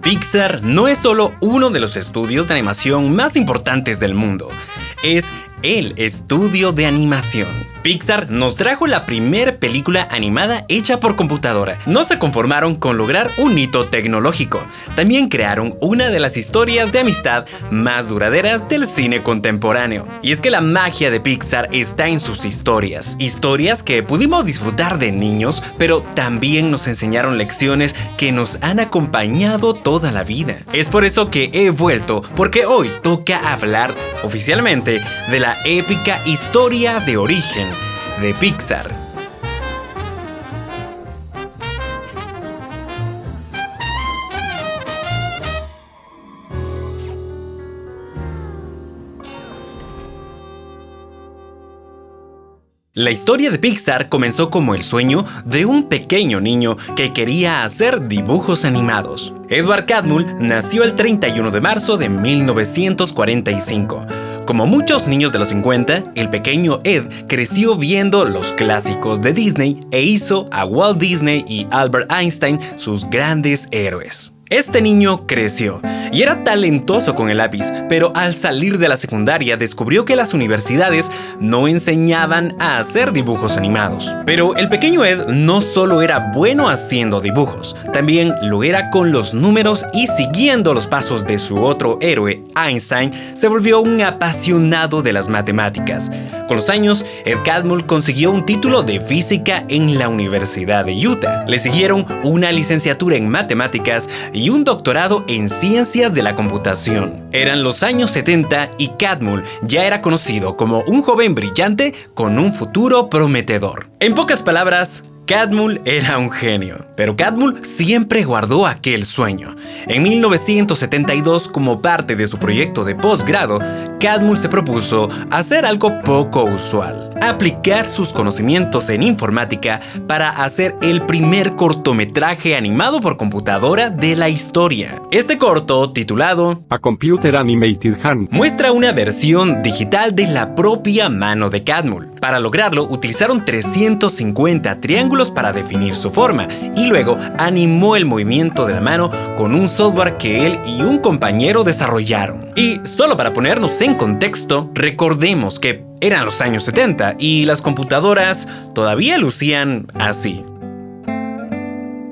Pixar no es solo uno de los estudios de animación más importantes del mundo, es el estudio de animación. Pixar nos trajo la primera película animada hecha por computadora. No se conformaron con lograr un hito tecnológico, también crearon una de las historias de amistad más duraderas del cine contemporáneo. Y es que la magia de Pixar está en sus historias que pudimos disfrutar de niños, pero también nos enseñaron lecciones que nos han acompañado toda la vida. Es por eso que he vuelto, porque hoy toca hablar oficialmente de la épica historia de origen de Pixar. La historia de Pixar comenzó como el sueño de un pequeño niño que quería hacer dibujos animados. Edward Catmull nació el 31 de marzo de 1945. Como muchos niños de los 50, el pequeño Ed creció viendo los clásicos de Disney e hizo a Walt Disney y Albert Einstein sus grandes héroes. Este niño creció y era talentoso con el lápiz, pero al salir de la secundaria descubrió que las universidades no enseñaban a hacer dibujos animados. Pero el pequeño Ed no solo era bueno haciendo dibujos, también lo era con los números y siguiendo los pasos de su otro héroe, Einstein, se volvió un apasionado de las matemáticas. Con los años, Ed Catmull consiguió un título de física en la Universidad de Utah. Le siguieron una licenciatura en matemáticas y un doctorado en ciencias de la computación. Eran los años 70 y Catmull ya era conocido como un joven brillante con un futuro prometedor. En pocas palabras, Catmull era un genio, pero Catmull siempre guardó aquel sueño. En 1972, como parte de su proyecto de posgrado, Catmull se propuso hacer algo poco usual: aplicar sus conocimientos en informática para hacer el primer cortometraje animado por computadora de la historia. Este corto, titulado A Computer Animated Hand, muestra una versión digital de la propia mano de Catmull. Para lograrlo, utilizaron 350 triángulos para definir su forma y luego animó el movimiento de la mano con un software que él y un compañero desarrollaron. Y solo para ponernos en contexto, recordemos que eran los años 70 y las computadoras todavía lucían así.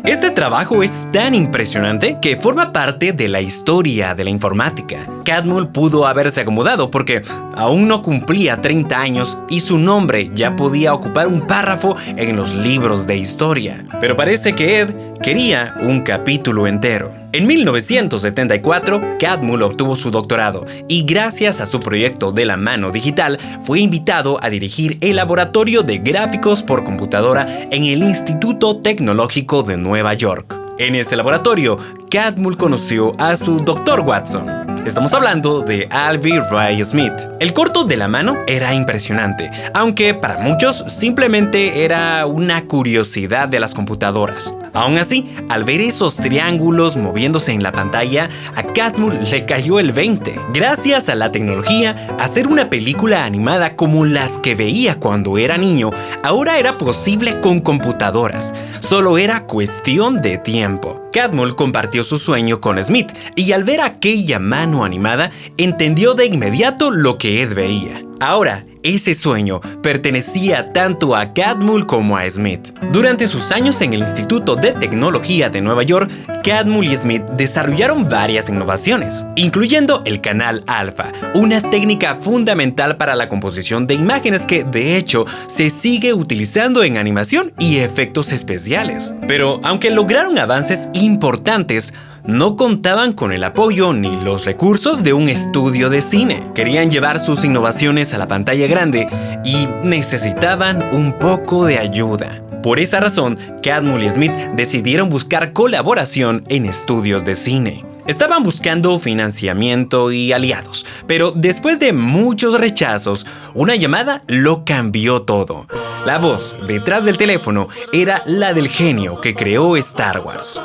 Este trabajo es tan impresionante que forma parte de la historia de la informática. Catmull pudo haberse acomodado porque aún no cumplía 30 años y su nombre ya podía ocupar un párrafo en los libros de historia. Pero parece que Ed quería un capítulo entero. En 1974, Catmull obtuvo su doctorado y gracias a su proyecto de la mano digital fue invitado a dirigir el laboratorio de gráficos por computadora en el Instituto Tecnológico de Nueva York. En este laboratorio, Catmull conoció a su Dr. Watson. Estamos hablando de Alvy Ray Smith. El corto de la mano era impresionante, aunque para muchos simplemente era una curiosidad de las computadoras. Aún así, al ver esos triángulos moviéndose en la pantalla, a Catmull le cayó el 20. Gracias a la tecnología, hacer una película animada como las que veía cuando era niño, ahora era posible con computadoras. Solo era cuestión de tiempo. Catmull compartió su sueño con Smith y al ver aquella mano animada, entendió de inmediato lo que Ed veía. Ahora, ese sueño pertenecía tanto a Catmull como a Smith. Durante sus años en el Instituto de Tecnología de Nueva York, Catmull y Smith desarrollaron varias innovaciones, incluyendo el canal alfa, una técnica fundamental para la composición de imágenes que, de hecho, se sigue utilizando en animación y efectos especiales. Pero, aunque lograron avances importantes, no contaban con el apoyo ni los recursos de un estudio de cine. Querían llevar sus innovaciones a la pantalla grande y necesitaban un poco de ayuda. Por esa razón, Catmull y Smith decidieron buscar colaboración en estudios de cine. Estaban buscando financiamiento y aliados, pero después de muchos rechazos, una llamada lo cambió todo. La voz detrás del teléfono era la del genio que creó Star Wars.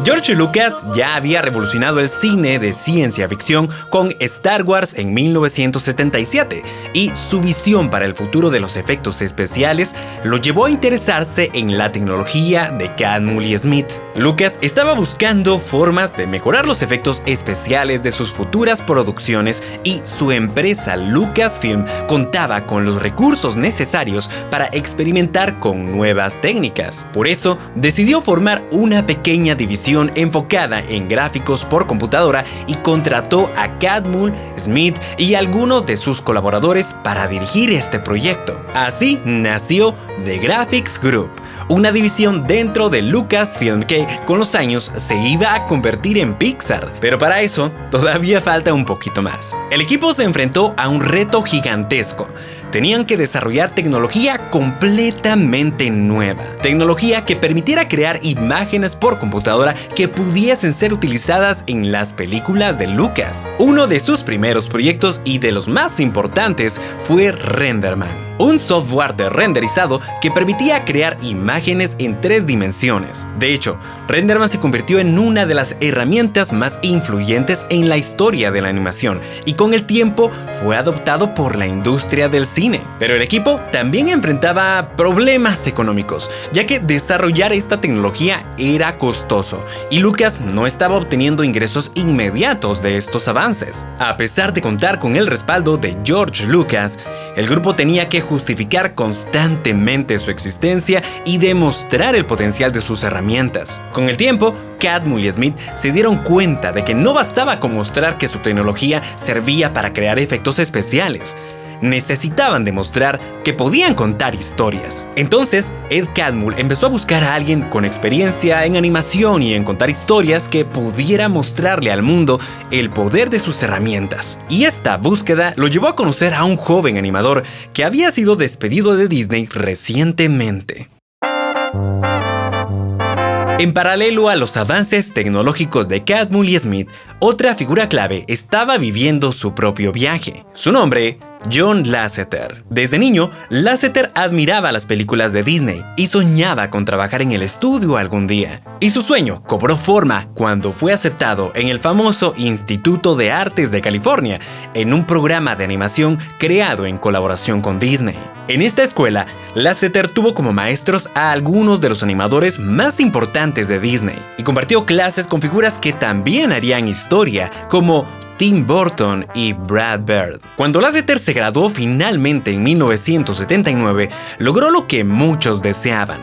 George Lucas ya había revolucionado el cine de ciencia ficción con Star Wars en 1977 y su visión para el futuro de los efectos especiales lo llevó a interesarse en la tecnología de Catmull y Smith. Lucas estaba buscando formas de mejorar los efectos especiales de sus futuras producciones y su empresa Lucasfilm contaba con los recursos necesarios para experimentar con nuevas técnicas. Por eso decidió formar una pequeña división enfocada en gráficos por computadora y contrató a Catmull, Smith y algunos de sus colaboradores para dirigir este proyecto. Así nació The Graphics Group, una división dentro de Lucasfilm que con los años se iba a convertir en Pixar, pero para eso todavía falta un poquito más. El equipo se enfrentó a un reto gigantesco. Tenían que desarrollar tecnología completamente nueva, tecnología que permitiera crear imágenes por computadora que pudiesen ser utilizadas en las películas de Lucas. Uno de sus primeros proyectos y de los más importantes fue RenderMan, un software de renderizado que permitía crear imágenes en 3 dimensiones. De hecho, RenderMan se convirtió en una de las herramientas más influyentes en la historia de la animación y con el tiempo fue adoptado por la industria del cine. Pero el equipo también enfrentaba problemas económicos, ya que desarrollar esta tecnología era costoso y Lucas no estaba obteniendo ingresos inmediatos de estos avances. A pesar de contar con el respaldo de George Lucas, el grupo tenía que justificar constantemente su existencia y demostrar el potencial de sus herramientas. Con el tiempo, Catmull y Smith se dieron cuenta de que no bastaba con mostrar que su tecnología servía para crear efectos especiales. Necesitaban demostrar que podían contar historias. Entonces, Ed Catmull empezó a buscar a alguien con experiencia en animación y en contar historias que pudiera mostrarle al mundo el poder de sus herramientas. Y esta búsqueda lo llevó a conocer a un joven animador que había sido despedido de Disney recientemente. En paralelo a los avances tecnológicos de Catmull y Smith, otra figura clave estaba viviendo su propio viaje. Su nombre, John Lasseter. Desde niño, Lasseter admiraba las películas de Disney y soñaba con trabajar en el estudio algún día. Y su sueño cobró forma cuando fue aceptado en el famoso Instituto de Artes de California, en un programa de animación creado en colaboración con Disney. En esta escuela, Lasseter tuvo como maestros a algunos de los animadores más importantes de Disney y compartió clases con figuras que también harían historia, como Tim Burton y Brad Bird. Cuando Lasseter se graduó finalmente en 1979, logró lo que muchos deseaban.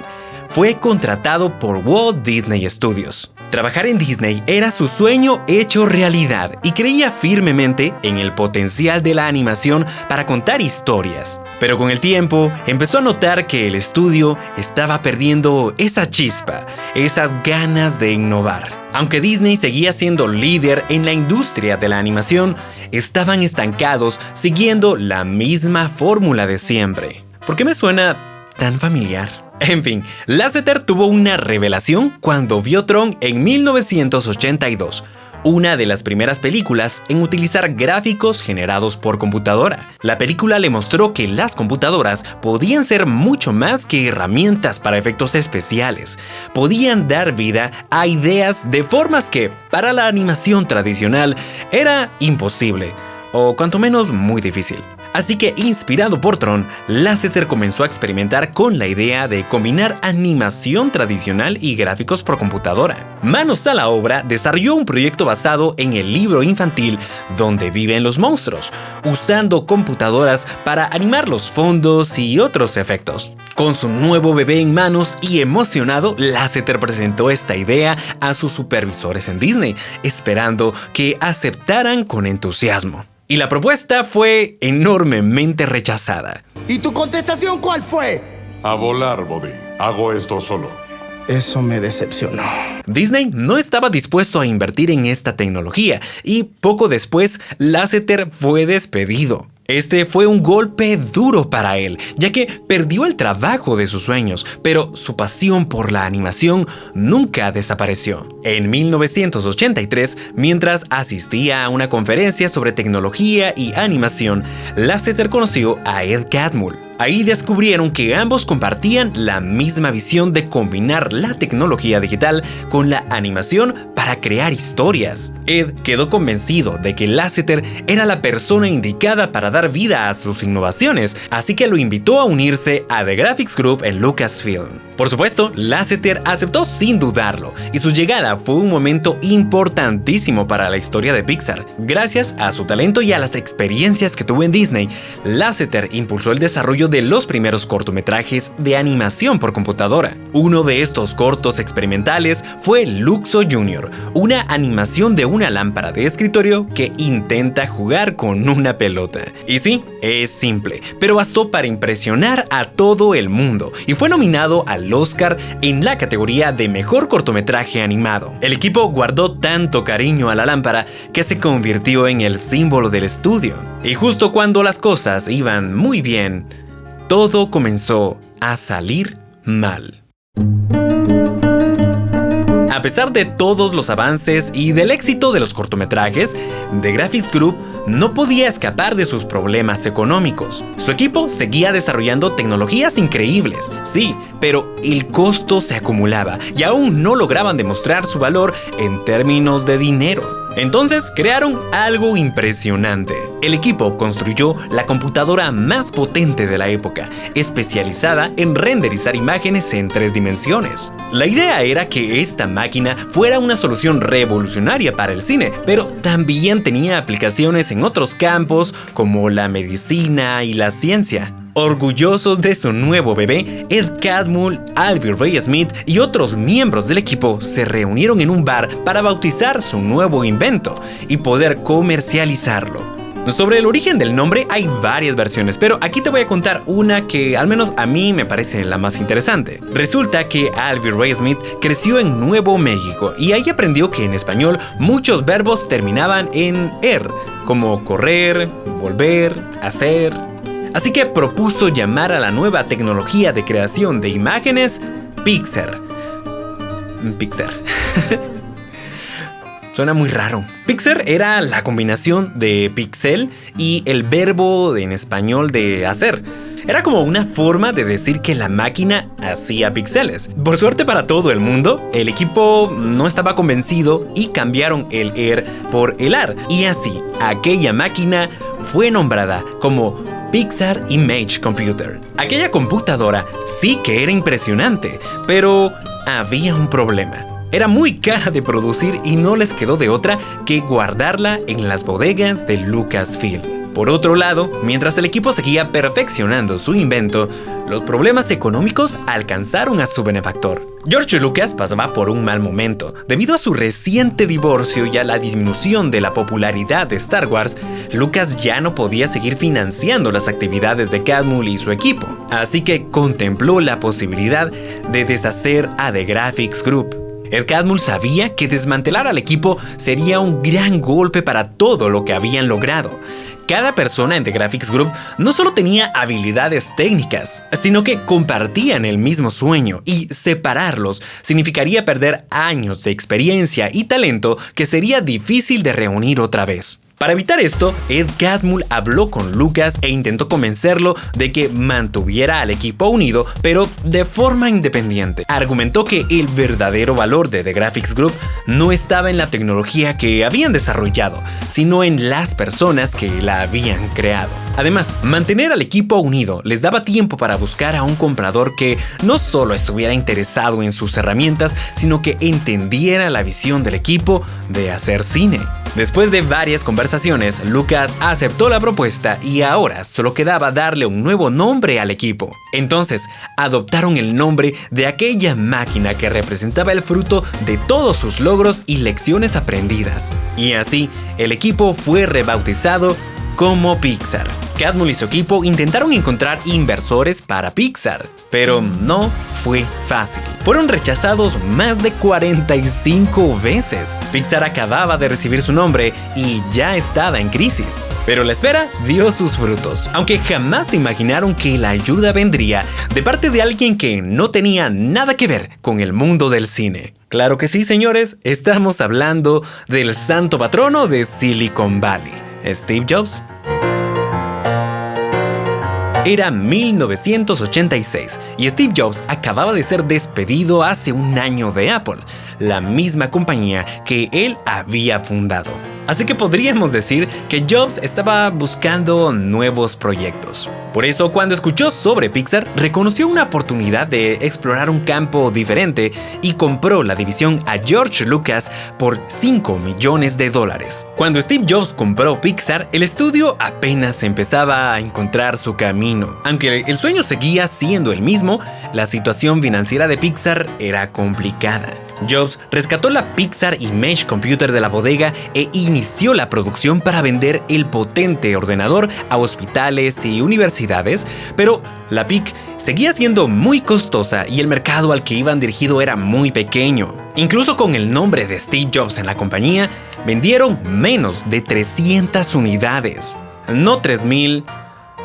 Fue contratado por Walt Disney Studios. Trabajar en Disney era su sueño hecho realidad y creía firmemente en el potencial de la animación para contar historias. Pero con el tiempo empezó a notar que el estudio estaba perdiendo esa chispa, esas ganas de innovar. Aunque Disney seguía siendo líder en la industria de la animación, estaban estancados siguiendo la misma fórmula de siempre. ¿Por qué me suena tan familiar? En fin, Lasseter tuvo una revelación cuando vio Tron en 1982, una de las primeras películas en utilizar gráficos generados por computadora. La película le mostró que las computadoras podían ser mucho más que herramientas para efectos especiales. Podían dar vida a ideas de formas que, para la animación tradicional, era imposible, o cuanto menos muy difícil. Así que, inspirado por Tron, Lasseter comenzó a experimentar con la idea de combinar animación tradicional y gráficos por computadora. Manos a la obra, desarrolló un proyecto basado en el libro infantil Donde viven los monstruos, usando computadoras para animar los fondos y otros efectos. Con su nuevo bebé en manos y emocionado, Lasseter presentó esta idea a sus supervisores en Disney, esperando que aceptaran con entusiasmo. Y la propuesta fue enormemente rechazada. ¿Y tu contestación cuál fue? A volar, Bobby. Hago esto solo. Eso me decepcionó. Disney no estaba dispuesto a invertir en esta tecnología y poco después Lasseter fue despedido. Este fue un golpe duro para él, ya que perdió el trabajo de sus sueños, pero su pasión por la animación nunca desapareció. En 1983, mientras asistía a una conferencia sobre tecnología y animación, Lasseter conoció a Ed Catmull. Ahí descubrieron que ambos compartían la misma visión de combinar la tecnología digital con la animación para crear historias. Ed quedó convencido de que Lasseter era la persona indicada para dar vida a sus innovaciones, así que lo invitó a unirse a The Graphics Group en Lucasfilm. Por supuesto, Lasseter aceptó sin dudarlo, y su llegada fue un momento importantísimo para la historia de Pixar. Gracias a su talento y a las experiencias que tuvo en Disney, Lasseter impulsó el desarrollo de los primeros cortometrajes de animación por computadora. Uno de estos cortos experimentales fue Luxo Jr., una animación de una lámpara de escritorio que intenta jugar con una pelota. Y sí, es simple, pero bastó para impresionar a todo el mundo y fue nominado al Oscar en la categoría de Mejor Cortometraje Animado. El equipo guardó tanto cariño a la lámpara que se convirtió en el símbolo del estudio. Y justo cuando las cosas iban muy bien, todo comenzó a salir mal. A pesar de todos los avances y del éxito de los cortometrajes, The Graphics Group no podía escapar de sus problemas económicos. Su equipo seguía desarrollando tecnologías increíbles, sí, pero el costo se acumulaba y aún no lograban demostrar su valor en términos de dinero. Entonces crearon algo impresionante. El equipo construyó la computadora más potente de la época, especializada en renderizar imágenes en 3 dimensiones. La idea era que esta máquina fuera una solución revolucionaria para el cine, pero también tenía aplicaciones en otros campos como la medicina y la ciencia. Orgullosos de su nuevo bebé, Ed Catmull, Albie Ray Smith y otros miembros del equipo se reunieron en un bar para bautizar su nuevo invento y poder comercializarlo. Sobre el origen del nombre hay varias versiones, pero aquí te voy a contar una que al menos a mí me parece la más interesante. Resulta que Albie Ray Smith creció en Nuevo México y ahí aprendió que en español muchos verbos terminaban en er, como correr, volver, hacer. Así que propuso llamar a la nueva tecnología de creación de imágenes Pixar. Suena muy raro. Pixar era la combinación de pixel y el verbo en español de hacer. Era como una forma de decir que la máquina hacía píxeles. Por suerte para todo el mundo, el equipo no estaba convencido y cambiaron el er por el ar. Y así, aquella máquina fue nombrada como Pixar Image Computer. Aquella computadora sí que era impresionante, pero había un problema. Era muy cara de producir y no les quedó de otra que guardarla en las bodegas de Lucasfilm. Por otro lado, mientras el equipo seguía perfeccionando su invento, los problemas económicos alcanzaron a su benefactor. George Lucas pasaba por un mal momento. Debido a su reciente divorcio y a la disminución de la popularidad de Star Wars, Lucas ya no podía seguir financiando las actividades de Catmull y su equipo, así que contempló la posibilidad de deshacer a The Graphics Group. Ed Catmull sabía que desmantelar al equipo sería un gran golpe para todo lo que habían logrado. Cada persona en The Graphics Group no solo tenía habilidades técnicas, sino que compartían el mismo sueño, y separarlos significaría perder años de experiencia y talento que sería difícil de reunir otra vez. Para evitar esto, Ed Catmull habló con Lucas e intentó convencerlo de que mantuviera al equipo unido, pero de forma independiente. Argumentó que el verdadero valor de The Graphics Group no estaba en la tecnología que habían desarrollado, sino en las personas que la habían creado. Además, mantener al equipo unido les daba tiempo para buscar a un comprador que no solo estuviera interesado en sus herramientas, sino que entendiera la visión del equipo de hacer cine. Después de varias conversaciones, Lucas aceptó la propuesta y ahora solo quedaba darle un nuevo nombre al equipo. Entonces, adoptaron el nombre de aquella máquina que representaba el fruto de todos sus logros y lecciones aprendidas. Y así, el equipo fue rebautizado como Pixar. Catmull y su equipo intentaron encontrar inversores para Pixar, pero no fue fácil. Fueron rechazados más de 45 veces. Pixar acababa de recibir su nombre y ya estaba en crisis. Pero la espera dio sus frutos, aunque jamás imaginaron que la ayuda vendría de parte de alguien que no tenía nada que ver con el mundo del cine. Claro que sí, señores, estamos hablando del santo patrono de Silicon Valley, Steve Jobs. Era 1986 y Steve Jobs acababa de ser despedido hace un año de Apple, la misma compañía que él había fundado. Así que podríamos decir que Jobs estaba buscando nuevos proyectos. Por eso, cuando escuchó sobre Pixar, reconoció una oportunidad de explorar un campo diferente y compró la división a George Lucas por $5 millones. Cuando Steve Jobs compró Pixar, el estudio apenas empezaba a encontrar su camino. Aunque el sueño seguía siendo el mismo, la situación financiera de Pixar era complicada. Jobs rescató la Pixar Image Computer de la bodega e inició la producción para vender el potente ordenador a hospitales y universidades, pero la PIC seguía siendo muy costosa y el mercado al que iban dirigido era muy pequeño. Incluso con el nombre de Steve Jobs en la compañía, vendieron menos de 300 unidades. No 3,000,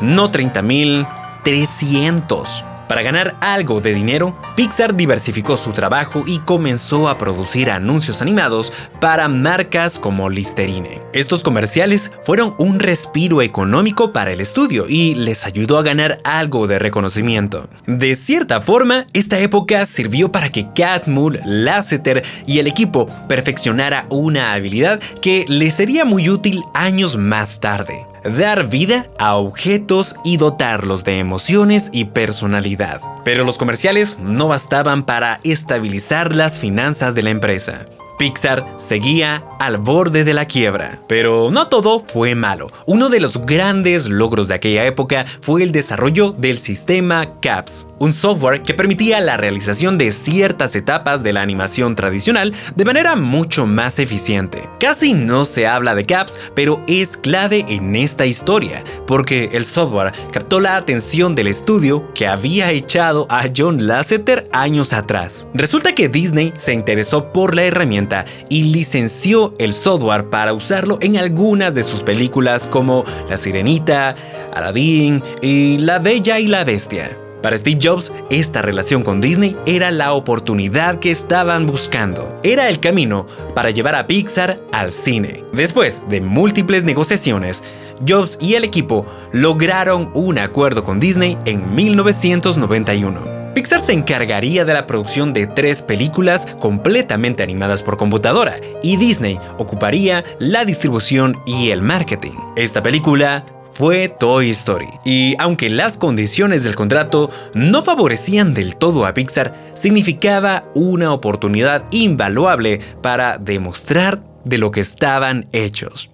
no 30,000, 300. Para ganar algo de dinero, Pixar diversificó su trabajo y comenzó a producir anuncios animados para marcas como Listerine. Estos comerciales fueron un respiro económico para el estudio y les ayudó a ganar algo de reconocimiento. De cierta forma, esta época sirvió para que Catmull, Lasseter y el equipo perfeccionara una habilidad que les sería muy útil años más tarde: dar vida a objetos y dotarlos de emociones y personalidad. Pero los comerciales no bastaban para estabilizar las finanzas de la empresa. Pixar seguía al borde de la quiebra, pero no todo fue malo. Uno de los grandes logros de aquella época fue el desarrollo del sistema CAPS, un software que permitía la realización de ciertas etapas de la animación tradicional de manera mucho más eficiente. Casi no se habla de CAPS, pero es clave en esta historia, porque el software captó la atención del estudio que había echado a John Lasseter años atrás. Resulta que Disney se interesó por la herramienta y licenció el software para usarlo en algunas de sus películas como La Sirenita, Aladdin y La Bella y la Bestia. Para Steve Jobs, esta relación con Disney era la oportunidad que estaban buscando. Era el camino para llevar a Pixar al cine. Después de múltiples negociaciones, Jobs y el equipo lograron un acuerdo con Disney en 1991. Pixar se encargaría de la producción de 3 películas completamente animadas por computadora y Disney ocuparía la distribución y el marketing. Esta película fue Toy Story. Y aunque las condiciones del contrato no favorecían del todo a Pixar, significaba una oportunidad invaluable para demostrar de lo que estaban hechos.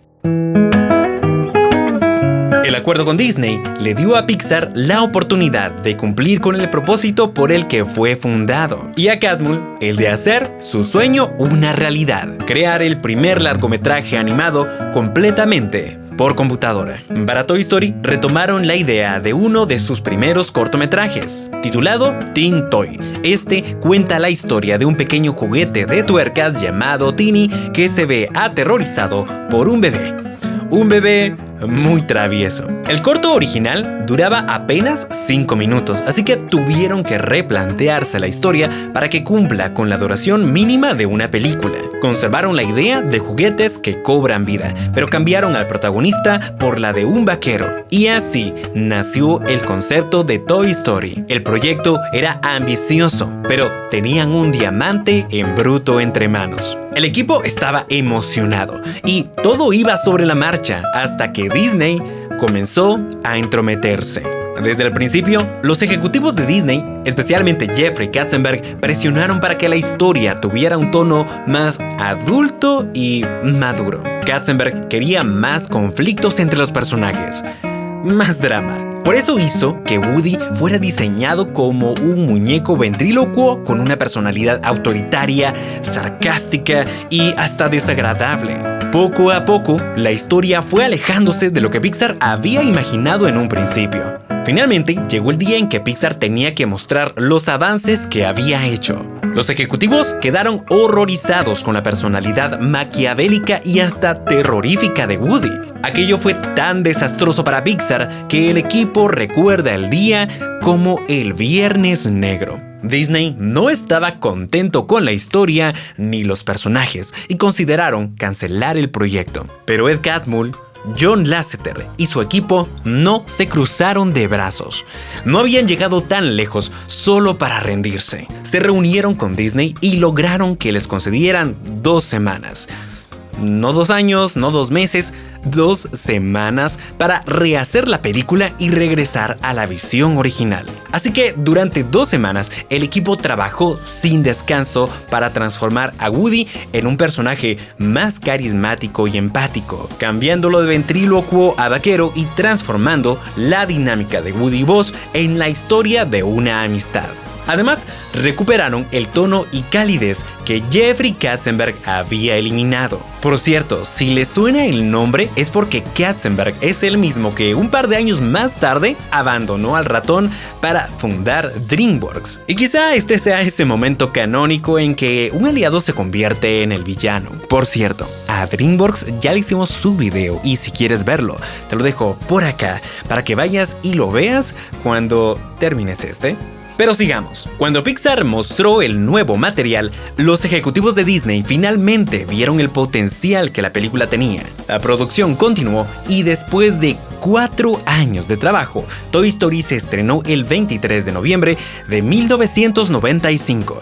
El acuerdo con Disney le dio a Pixar la oportunidad de cumplir con el propósito por el que fue fundado, y a Catmull el de hacer su sueño una realidad: crear el primer largometraje animado completamente por computadora. Para Toy Story retomaron la idea de uno de sus primeros cortometrajes, titulado Teen Toy. Este cuenta la historia de un pequeño juguete de tuercas llamado Teeny que se ve aterrorizado por un bebé. Un bebé muy travieso. El corto original duraba apenas 5 minutos, así que tuvieron que replantearse la historia para que cumpla con la duración mínima de una película. Conservaron la idea de juguetes que cobran vida, pero cambiaron al protagonista por la de un vaquero. Y así nació el concepto de Toy Story. El proyecto era ambicioso, pero tenían un diamante en bruto entre manos. El equipo estaba emocionado y todo iba sobre la marcha hasta que Disney comenzó a entrometerse. Desde el principio, los ejecutivos de Disney, especialmente Jeffrey Katzenberg, presionaron para que la historia tuviera un tono más adulto y maduro. Katzenberg quería más conflictos entre los personajes, más drama. Por eso hizo que Woody fuera diseñado como un muñeco ventrílocuo con una personalidad autoritaria, sarcástica y hasta desagradable. Poco a poco, la historia fue alejándose de lo que Pixar había imaginado en un principio. Finalmente, llegó el día en que Pixar tenía que mostrar los avances que había hecho. Los ejecutivos quedaron horrorizados con la personalidad maquiavélica y hasta terrorífica de Woody. Aquello fue tan desastroso para Pixar que el equipo recuerda el día como el Viernes Negro. Disney no estaba contento con la historia ni los personajes y consideraron cancelar el proyecto. Pero Ed Catmull John Lasseter y su equipo no se cruzaron de brazos. No habían llegado tan lejos solo para rendirse. Se reunieron con Disney y lograron que les concedieran 2 semanas. No 2 años, no 2 meses, 2 semanas para rehacer la película y regresar a la visión original. Así que durante 2 semanas el equipo trabajó sin descanso para transformar a Woody en un personaje más carismático y empático, cambiándolo de ventrílocuo a vaquero y transformando la dinámica de Woody y Buzz en la historia de una amistad. Además, recuperaron el tono y calidez que Jeffrey Katzenberg había eliminado. Por cierto, si les suena el nombre es porque Katzenberg es el mismo que un par de años más tarde abandonó al ratón para fundar DreamWorks. Y quizá este sea ese momento canónico en que un aliado se convierte en el villano. Por cierto, a DreamWorks ya le hicimos su video y si quieres verlo, te lo dejo por acá para que vayas y lo veas cuando termines este. Pero sigamos. Cuando Pixar mostró el nuevo material, los ejecutivos de Disney finalmente vieron el potencial que la película tenía. La producción continuó y después de 4 años de trabajo, Toy Story se estrenó el 23 de noviembre de 1995.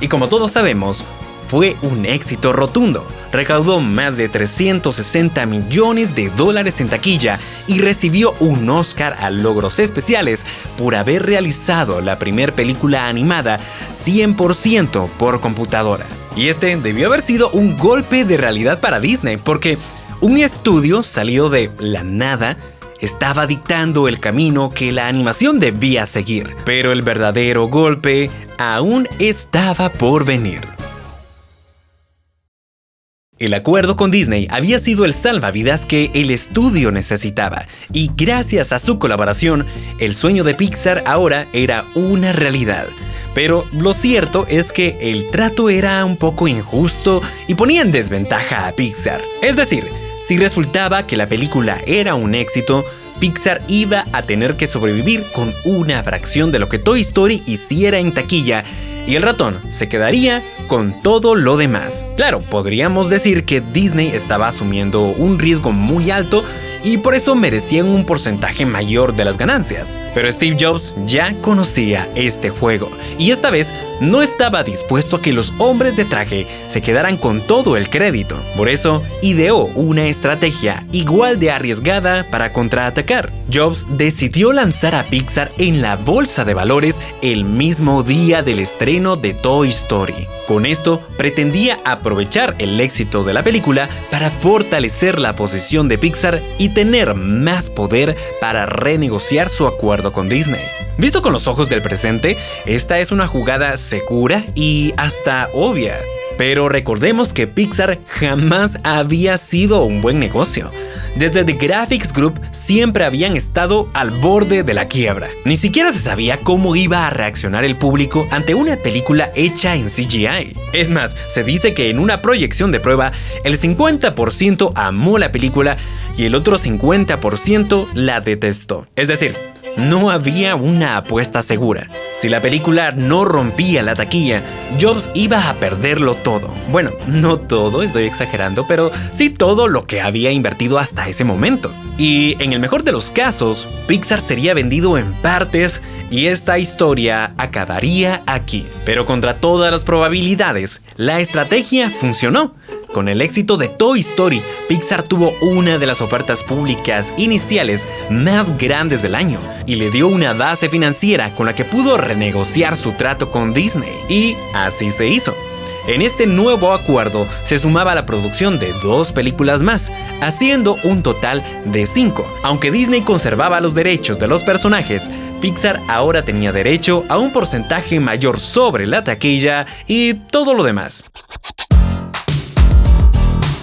Y como todos sabemos, fue un éxito rotundo. Recaudó más de $360 millones en taquilla y recibió un Oscar a logros especiales por haber realizado la primera película animada 100% por computadora. Y este debió haber sido un golpe de realidad para Disney, porque un estudio salido de la nada estaba dictando el camino que la animación debía seguir. Pero el verdadero golpe aún estaba por venir. El acuerdo con Disney había sido el salvavidas que el estudio necesitaba, y gracias a su colaboración, el sueño de Pixar ahora era una realidad. Pero lo cierto es que el trato era un poco injusto y ponía en desventaja a Pixar. Es decir, si resultaba que la película era un éxito, Pixar iba a tener que sobrevivir con una fracción de lo que Toy Story hiciera en taquilla, y el ratón se quedaría con todo lo demás. Claro, podríamos decir que Disney estaba asumiendo un riesgo muy alto y por eso merecían un porcentaje mayor de las ganancias. Pero Steve Jobs ya conocía este juego y esta vez no estaba dispuesto a que los hombres de traje se quedaran con todo el crédito. Por eso ideó una estrategia igual de arriesgada para contraatacar. Jobs decidió lanzar a Pixar en la bolsa de valores el mismo día del estreno de Toy Story. Con esto pretendía aprovechar el éxito de la película para fortalecer la posición de Pixar y tener más poder para renegociar su acuerdo con Disney. Visto con los ojos del presente, esta es una jugada segura y hasta obvia. Pero recordemos que Pixar jamás había sido un buen negocio. Desde The Graphics Group siempre habían estado al borde de la quiebra. Ni siquiera se sabía cómo iba a reaccionar el público ante una película hecha en CGI. Es más, se dice que en una proyección de prueba, el 50% amó la película y el otro 50% la detestó. Es decir, no había una apuesta segura. Si la película no rompía la taquilla, Jobs iba a perderlo todo. Bueno, no todo, estoy exagerando, pero sí todo lo que había invertido hasta ese momento. Y en el mejor de los casos, Pixar sería vendido en partes y esta historia acabaría aquí. Pero contra todas las probabilidades, la estrategia funcionó. Con el éxito de Toy Story, Pixar tuvo una de las ofertas públicas iniciales más grandes del año y le dio una base financiera con la que pudo renegociar su trato con Disney. Y así se hizo. En este nuevo acuerdo se sumaba la producción de 2 películas más, haciendo un total de 5. Aunque Disney conservaba los derechos de los personajes, Pixar ahora tenía derecho a un porcentaje mayor sobre la taquilla y todo lo demás.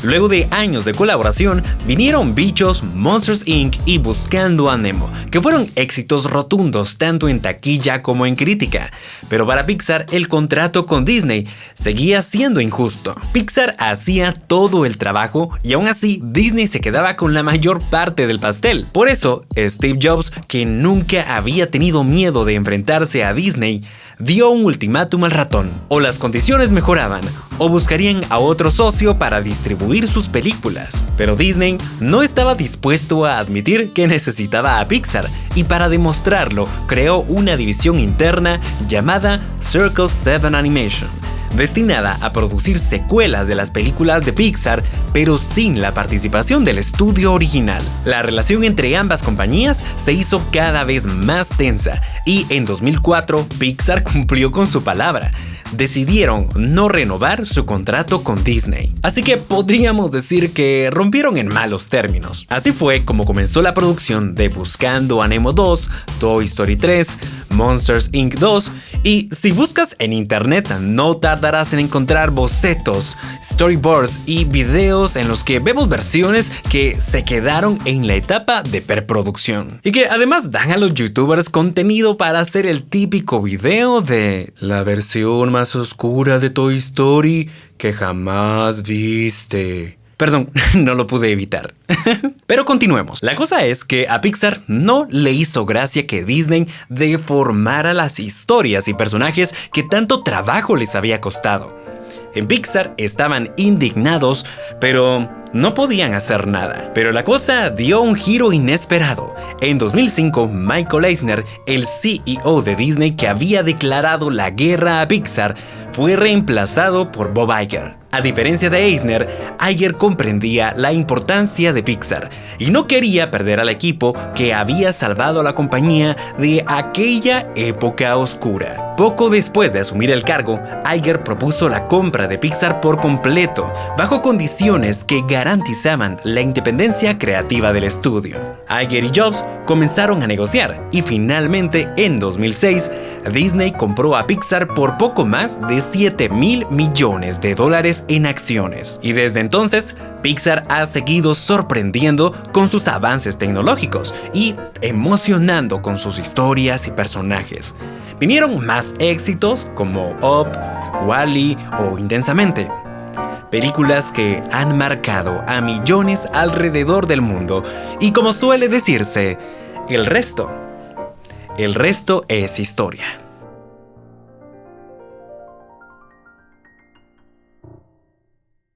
Luego de años de colaboración, vinieron Bichos, Monsters Inc. y Buscando a Nemo, que fueron éxitos rotundos tanto en taquilla como en crítica. Pero para Pixar, el contrato con Disney seguía siendo injusto. Pixar hacía todo el trabajo y aún así Disney se quedaba con la mayor parte del pastel. Por eso, Steve Jobs, que nunca había tenido miedo de enfrentarse a Disney, dio un ultimátum al ratón. O las condiciones mejoraban, o buscarían a otro socio para distribuir incluir sus películas. Pero Disney no estaba dispuesto a admitir que necesitaba a Pixar, y para demostrarlo creó una división interna llamada Circle 7 Animation, destinada a producir secuelas de las películas de Pixar, pero sin la participación del estudio original. La relación entre ambas compañías se hizo cada vez más tensa, y en 2004 Pixar cumplió con su palabra. Decidieron no renovar su contrato con Disney. Así que podríamos decir que rompieron en malos términos. Así fue como comenzó la producción de Buscando a Nemo 2, Toy Story 3, Monsters Inc. 2, y si buscas en internet no tardarás en encontrar bocetos, storyboards y videos en los que vemos versiones que se quedaron en la etapa de preproducción y que además dan a los youtubers contenido para hacer el típico video de la versión más oscura de Toy Story que jamás viste. Perdón, no lo pude evitar. Pero continuemos. La cosa es que a Pixar no le hizo gracia que Disney deformara las historias y personajes que tanto trabajo les había costado. En Pixar estaban indignados, pero no podían hacer nada. Pero la cosa dio un giro inesperado. En 2005, Michael Eisner, el CEO de Disney que había declarado la guerra a Pixar, fue reemplazado por Bob Iger. A diferencia de Eisner, Iger comprendía la importancia de Pixar y no quería perder al equipo que había salvado a la compañía de aquella época oscura. Poco después de asumir el cargo, Iger propuso la compra de Pixar por completo, bajo condiciones que garantizaban la independencia creativa del estudio. Iger y Jobs comenzaron a negociar y finalmente en 2006, Disney compró a Pixar por poco más de $7,000 millones en acciones. Y desde entonces, Pixar ha seguido sorprendiendo con sus avances tecnológicos y emocionando con sus historias y personajes. Vinieron más éxitos como Up, Wall-E o Intensamente. Películas que han marcado a millones alrededor del mundo y, como suele decirse, el resto es historia.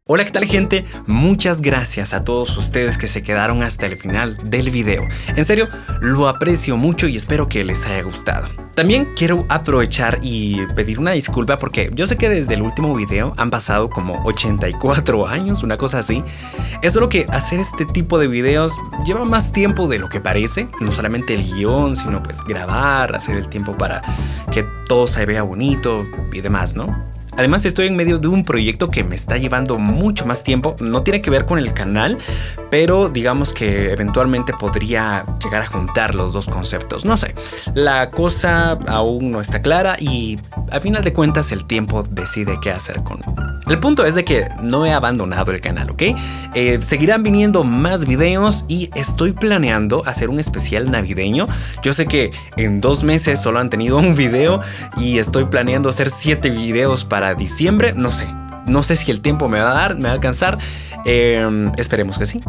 Hola, ¿qué tal, gente? Muchas gracias a todos ustedes que se quedaron hasta el final del video. En serio, lo aprecio mucho y espero que les haya gustado. También quiero aprovechar y pedir una disculpa porque yo sé que desde el último video han pasado como 84 años, una cosa así. Es solo que hacer este tipo de videos lleva más tiempo de lo que parece. No solamente el guión, sino pues grabar, hacer el tiempo para que todo se vea bonito y demás, ¿no? Además, estoy en medio de un proyecto que me está llevando mucho más tiempo. No tiene que ver con el canal, pero digamos que eventualmente podría llegar a juntar los dos conceptos. No sé, la cosa aún no está clara y a final de cuentas el tiempo decide qué hacer con. El punto es de que no he abandonado el canal, ¿ok? Seguirán viniendo más videos y estoy planeando hacer un especial navideño. Yo sé que en 2 meses solo han tenido un video y estoy planeando hacer 7 videos para diciembre. No sé si el tiempo me va a alcanzar. Esperemos que sí.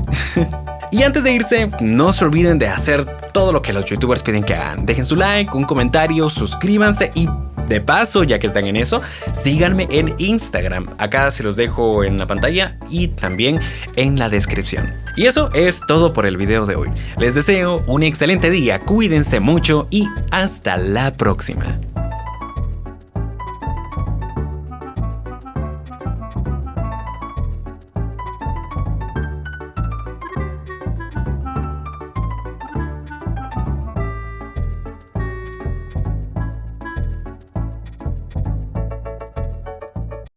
Y antes de irse, no se olviden de hacer todo lo que los youtubers piden que hagan. Dejen su like, un comentario, suscríbanse y de paso, ya que están en eso, síganme en Instagram. Acá se los dejo en la pantalla y también en la descripción. Y eso es todo por el video de hoy. Les deseo un excelente día, cuídense mucho y hasta la próxima.